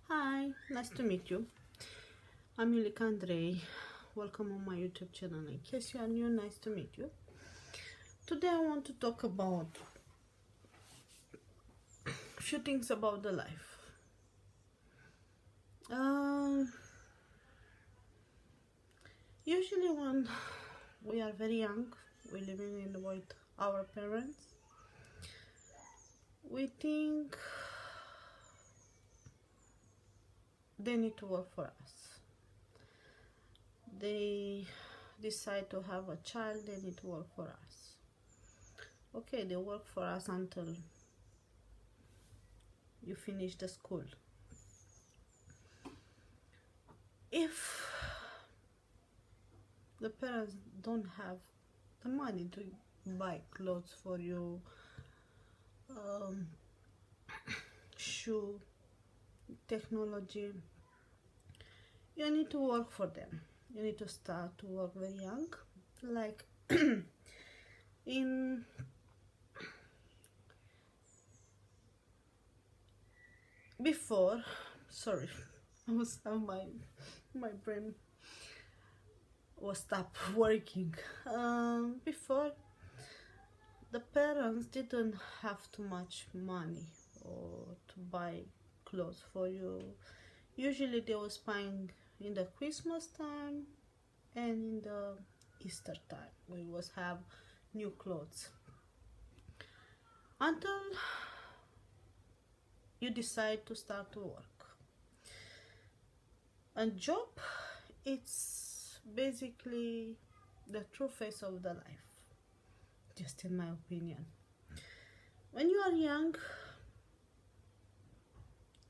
Hi, nice to meet you. I'm Yulika Andrei. Welcome on my YouTube channel. In case you are new, nice to meet you. Today I want to talk about a few things about the life. Usually when we are very young, we living in with our parents, we think they need to work for us. They decide to have a child, they need to work for us. Okay, they work for us until you finish the school. If the parents don't have the money to buy clothes for you, um, shoe, technology, you need to work for them. You need to start to work very young, like in before. Sorry, I was my brain was stopped working. Before, the parents didn't have too much money or to buy clothes for you. Usually they was buying in the Christmas time and in the Easter time. We was have new clothes until you decide to start to work. A job, it's basically the true face of the life, just in my opinion. When you are young,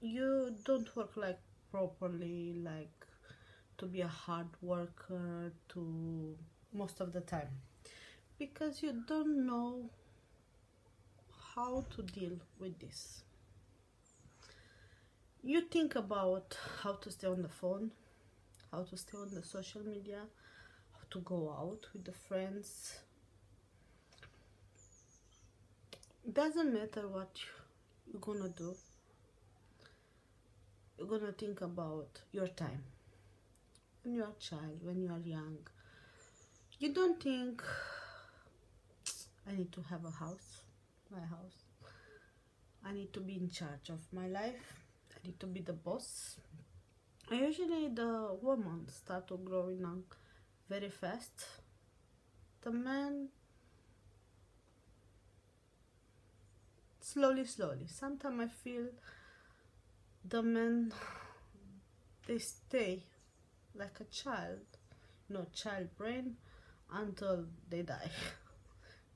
you don't work like properly, like to be a hard worker to most of the time, because you don't know how to deal with this. You think about how to stay on the phone, how to stay on the social media, how to go out with the friends. Doesn't matter what you're gonna do, you're gonna think about your time. When you are a child, when you are young, you don't think, I need to have a house, my house. I need to be in charge of my life. I need to be the boss. And usually the woman start to growing up very fast. The man slowly. Sometimes I feel the men, they stay like a child, child brain until they die.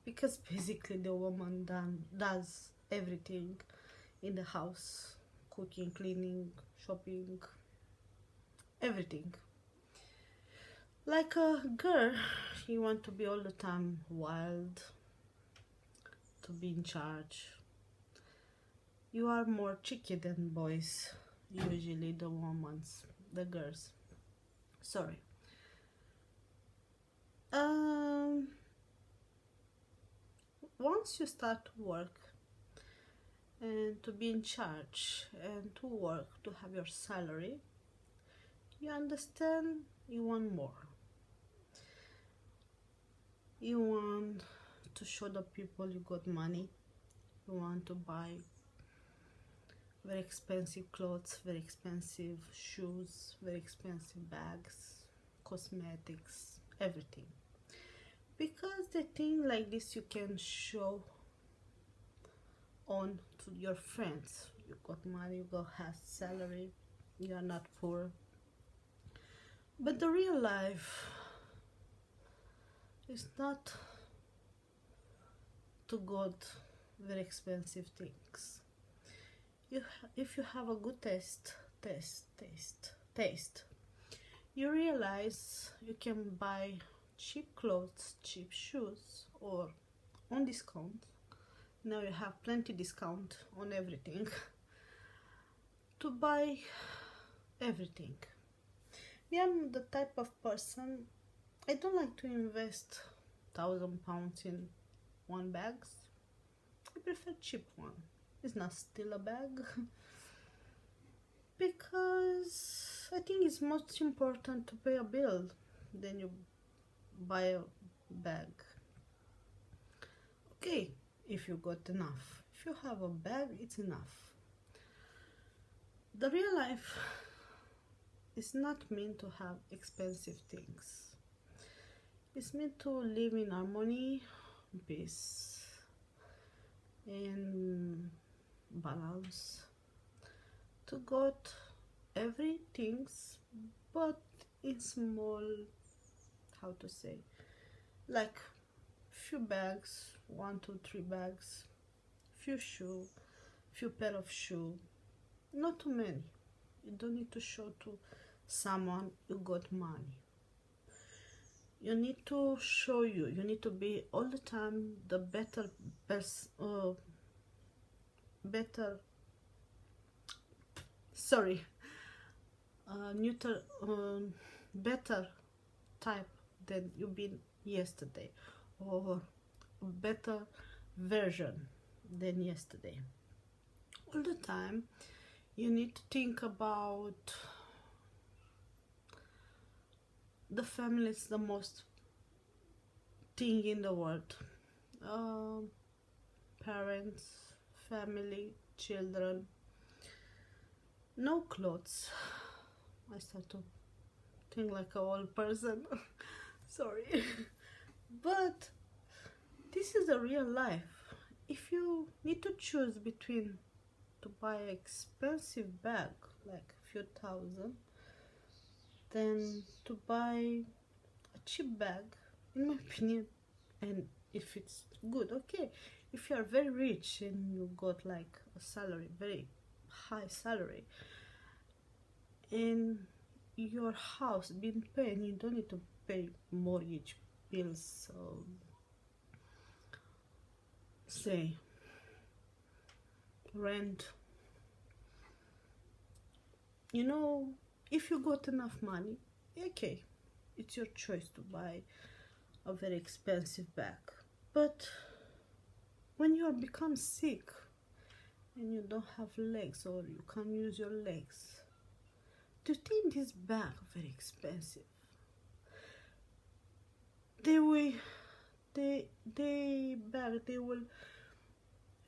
Because basically the woman does everything in the house, cooking, cleaning, shopping, everything. Like a girl, she want to be all the time wild, to be in charge. You are more cheeky than boys, usually the girls. Sorry. Once you start to work and to be in charge and to work to have your salary, you understand you want more. You want to show the people you got money. You want to buy very expensive clothes, very expensive shoes, very expensive bags, cosmetics, everything. Because they think like this you can show on to your friends. You got money, you got has salary, you are not poor. But the real life is not to got very expensive things. If you have a good taste, you realize you can buy cheap clothes, cheap shoes, or on discount. Now you have plenty discount on everything to buy everything. Me, I'm the type of person, I don't like to invest £1,000 in one bags. I prefer cheap one. It's not still a bag. Because I think it's much important to pay a bill than you buy a bag. Okay, if you got enough. If you have a bag, it's enough. The real life is not meant to have expensive things. It's meant to live in harmony, peace, and balance. To got everything, but in small, how to say, like few bags, 1, 2, 3 bags, few shoe, few pair of shoe, not too many. You don't need to show to someone you got money. You need to show you need to be all the time the better, sorry, neutral, better type than you been yesterday, or better version than yesterday. All the time you need to think about the family. Is the most thing in the world. Parents, family, children. No clothes. I start to think like a old person. Sorry. But this is a real life. If you need to choose between to buy an expensive bag, like a few thousand, then to buy a cheap bag, in my opinion, and if it's good, okay. If you are very rich and you got like a salary, very high salary, and your house been paid, you don't need to pay mortgage bills, say rent. If you got enough money, okay, it's your choice to buy a very expensive bag. But when you become sick and you don't have legs, or you can't use your legs, do you think this bag very expensive? They will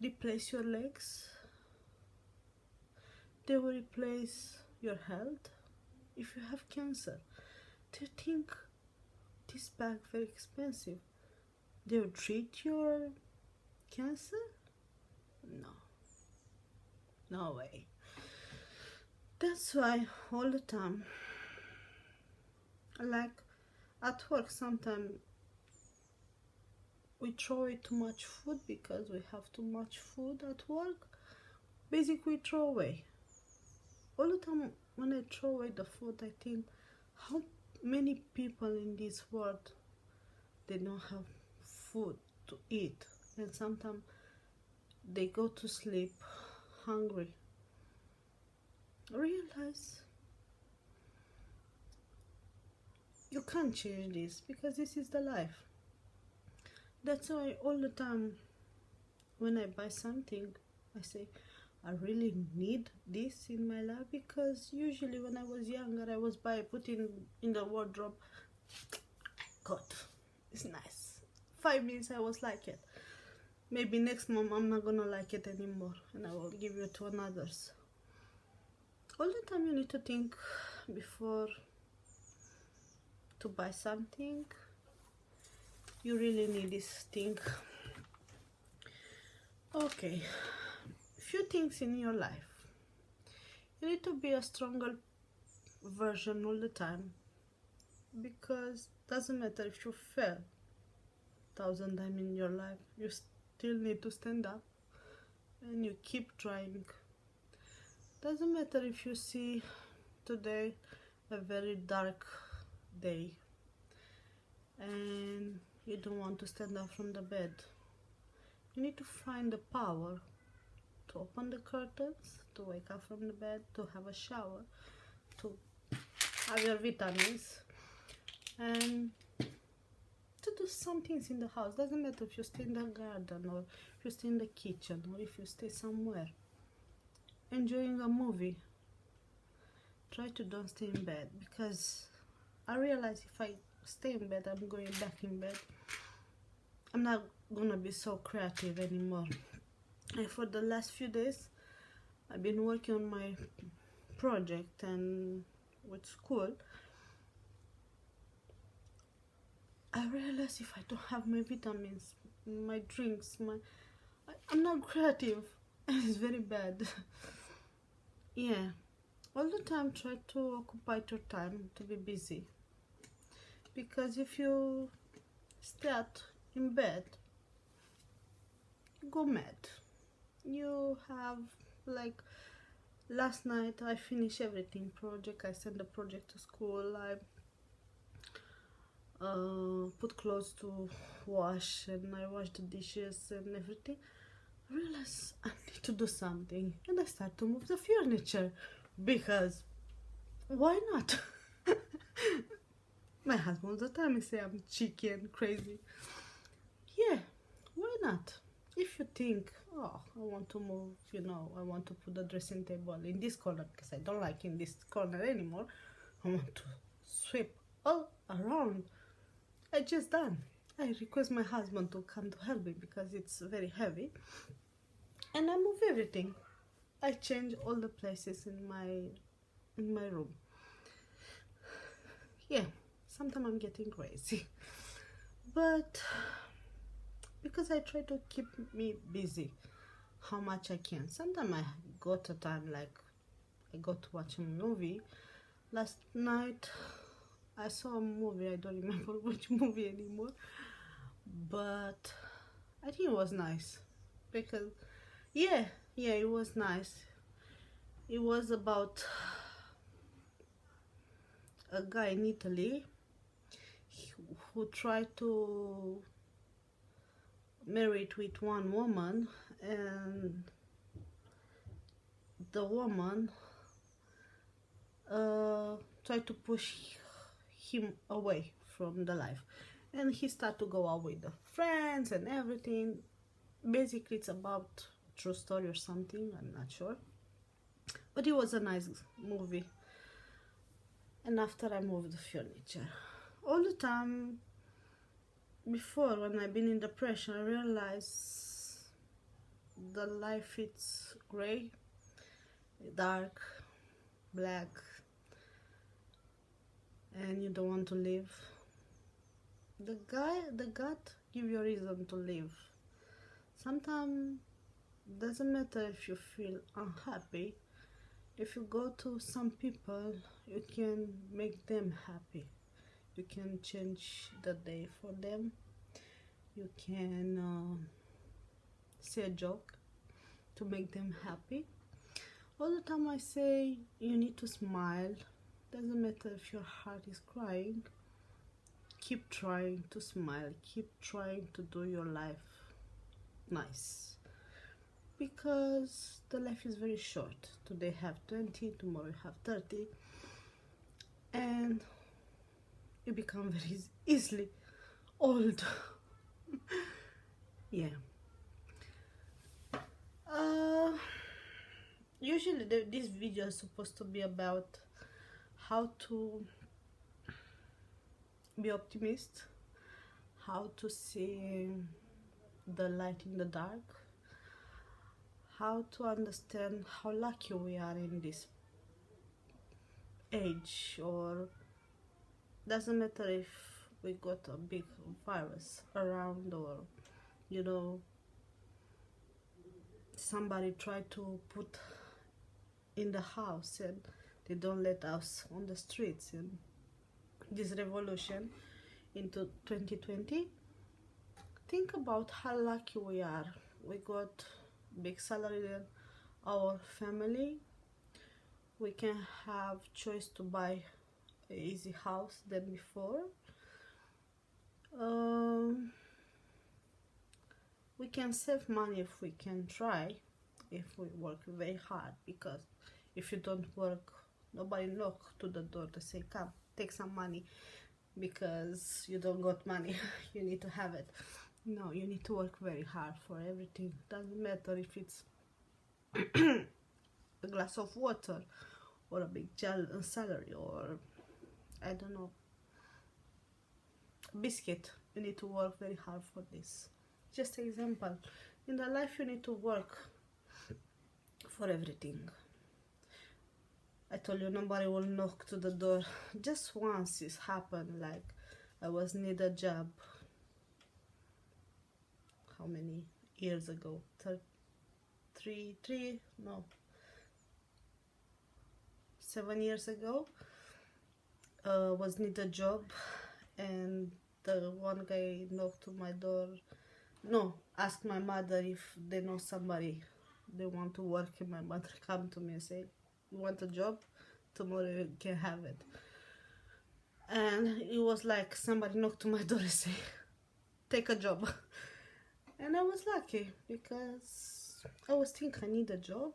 replace your legs. They will replace your health. If you have cancer, do you think this bag very expensive? They will treat your cancer? No way. That's why all the time, like at work, sometimes we throw away too much food because we have too much food at work. Basically, we throw away. All the time when I throw away the food, I think how many people in this world, they don't have food to eat, and sometimes they go to sleep hungry. Realize you can't change this because this is the life. That's why all the time when I buy something, I say, I really need this in my life, because usually when I was younger, I was putting in the wardrobe. God, it's nice. 5 minutes I was like it. Maybe next month I'm not gonna like it anymore, and I will give it to others. All the time you need to think before to buy something. You really need this thing. Okay. Few things in your life. You need to be a stronger version all the time, because doesn't matter if you fail 1,000 times in your life, you still need to stand up and you keep trying. Doesn't matter if you see today a very dark day and you don't want to stand up from the bed. You need to find the power to open the curtains, to wake up from the bed, to have a shower, to have your vitamins, and to do some things in the house. Doesn't matter if you stay in the garden, or if you stay in the kitchen, or if you stay somewhere enjoying a movie. try to don't stay in bed, because I realize if I stay in bed, I'm going back in bed. I'm not gonna be so creative anymore. And for the last few days, I've been working on my project and with school. I realize if I don't have my vitamins, my drinks, I'm not creative. It's very bad. Yeah, all the time try to occupy your time to be busy, because if you stay in bed, you go mad. You have, like, last night I finished everything project. I sent the project to school. I put clothes to wash, and I washed the dishes and everything. I realized I need to do something, and I start to move the furniture, because why not? My husband all the time say I'm cheeky and crazy. Yeah, why not? If you think, oh, I want to move, I want to put the dressing table in this corner because I don't like in this corner anymore. I want to sweep all around. I just done. I request my husband to come to help me because it's very heavy, and I move everything. I change all the places in my room. Yeah, sometimes I'm getting crazy, but because I try to keep me busy how much I can. Sometimes I got a time, like I got to watch a movie. Last night I saw a movie, I don't remember which movie anymore, but I think it was nice, because yeah, it was nice. It was about a guy in Italy who tried to marry with one woman, and the woman tried to push him away from the life, and he started to go out with the friends and everything. Basically it's about true story or something, I'm not sure, but it was a nice movie. And after I moved the furniture, all the time before, when I've been in depression, I realized the life it's gray, dark, black, and you don't want to live. The God give you a reason to live. Sometimes doesn't matter if you feel unhappy. If you go to some people, you can make them happy. You can change the day for them. You can say a joke to make them happy. All the time I say you need to smile. Doesn't matter if your heart is crying. Keep trying to smile. Keep trying to do your life nice, because the life is very short. Today have 20, tomorrow you have 30, and you become very easily old. Yeah. Usually this video is supposed to be about how to be optimist, how to see the light in the dark, how to understand how lucky we are in this age, or doesn't matter if we got a big virus around, or somebody tried to put in the house and they don't let us on the streets in this revolution into 2020. Think about how lucky we are. We got big salary in our family. We can have choice to buy an easy house than before. We can save money if we can try, if we work very hard, because if you don't work, nobody knock to the door to say come take some money, because you don't got money. You need to have it. No, you need to work very hard for everything. Doesn't matter if it's a glass of water or a big salary, or I don't know, biscuit. You need to work very hard for this. Just example, in the life you need to work for everything. I told you nobody will knock to the door. Just once this happened, like I was need a job. How many years ago? No, 7 years ago. Was need a job, and the one guy knocked to my door. No, asked my mother if they know somebody they want to work, and my mother come to me and say, "You want a job? Tomorrow you can have it." And it was like somebody knocked to my door and say, "Take a job." And I was lucky because I was thinking I need a job,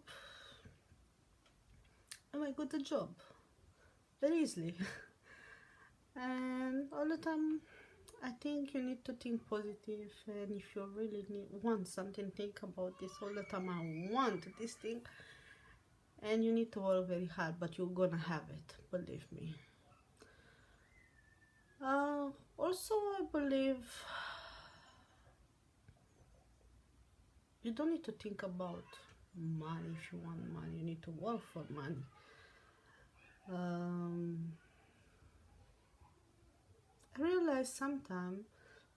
and I got a job very easily. And all the time I think you need to think positive, and if you really want something, think about this all the time. I want this thing, and you need to work very hard, but you're gonna have it, believe me. Also, I believe you don't need to think about money. If you want money, you need to work for money. I realized sometime,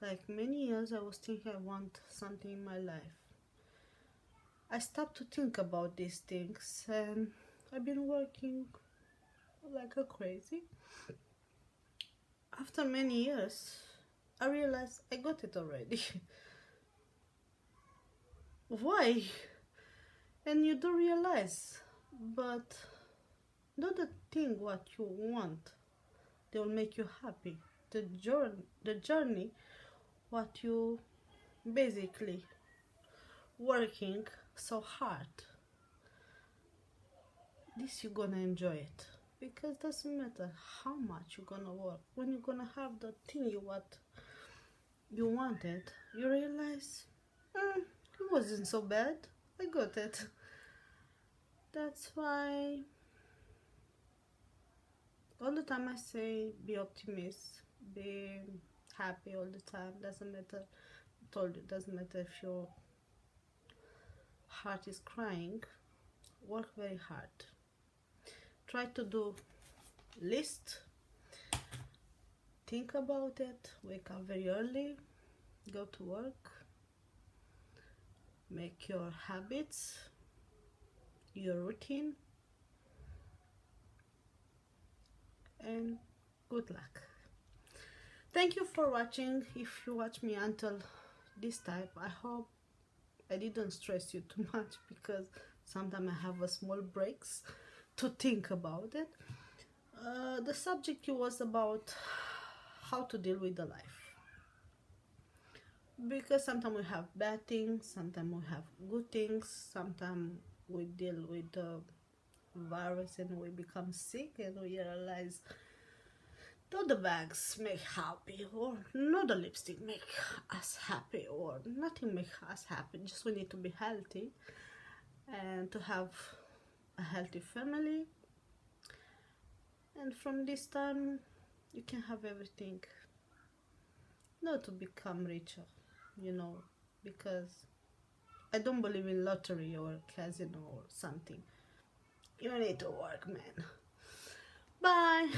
like many years, I was thinking I want something in my life. I stopped to think about these things, and I've been working like a crazy. After many years, I realized I got it already. Why? And you don't realize, but do the thing what you want. They will make you happy. The journey, what you basically working so hard. This you're gonna enjoy it, because doesn't matter how much you're gonna work. When you're gonna have the thing you wanted, you realize it wasn't so bad. I got it. That's why all the time I say be optimist, be happy all the time. Doesn't matter. I told you, doesn't matter if your heart is crying. Work very hard. Try to do list. Think about it. Wake up very early. Go to work. Make your habits, your routine, and good luck. Thank you for watching. If you watch me until this time, I hope I didn't stress you too much, because sometimes I have a small breaks to think about it. The subject was about how to deal with the life, because sometimes we have bad things, sometimes we have good things, sometimes we deal with the virus and we become sick, and we realize not the bags make happy, or not the lipstick make us happy, or nothing make us happy. Just we need to be healthy and to have a healthy family, and from this time you can have everything. Not to become richer, because I don't believe in lottery or casino or something. You need to work, man. Bye.